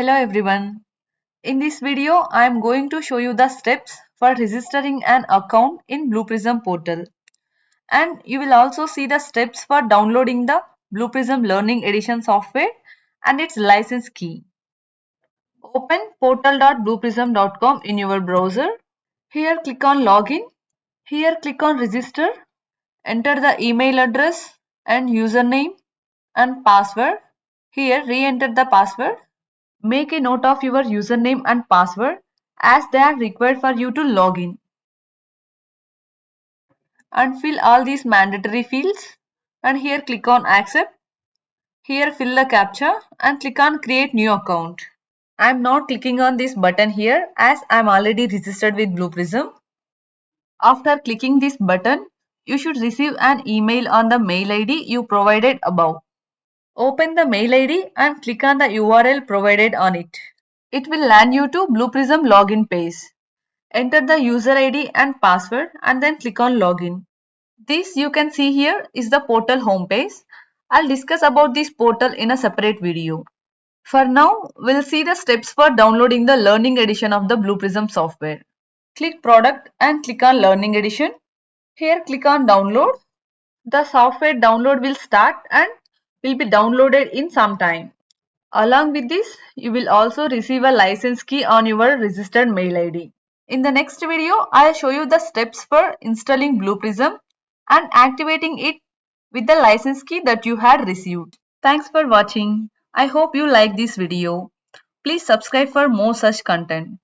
Hello everyone. In this video, I am going to show you the steps for registering an account in Blue Prism portal. And you will also see the steps for downloading the Blue Prism Learning Edition software and its license key. Open portal.blueprism.com in your browser. Here click on Login. Here click on Register. Enter the email address and username and password. Here re-enter the password. Make a note of your username and password as they are required for you to log in. And fill all these mandatory fields. And here click on accept. Here fill the captcha and click on create new account. I am not clicking on this button here as I am already registered with Blue Prism. After clicking this button, you should receive an email on the mail ID you provided above. Open the mail ID and click on the URL provided on it. It will land you to Blue Prism login page. Enter the user ID and password and then click on login. This you can see here is the portal homepage. I'll discuss about this portal in a separate video. For now, we'll see the steps for downloading the Learning Edition of the Blue Prism software. Click Product and click on Learning Edition. Here click on Download. The software download will start and will be downloaded in some time. Along with this, you will also receive a license key on your registered mail ID. In the next video, I'll show you the steps for installing Blue Prism and activating it with the license key that you had received. Thanks for watching. I hope you like this video. Please subscribe for more such content.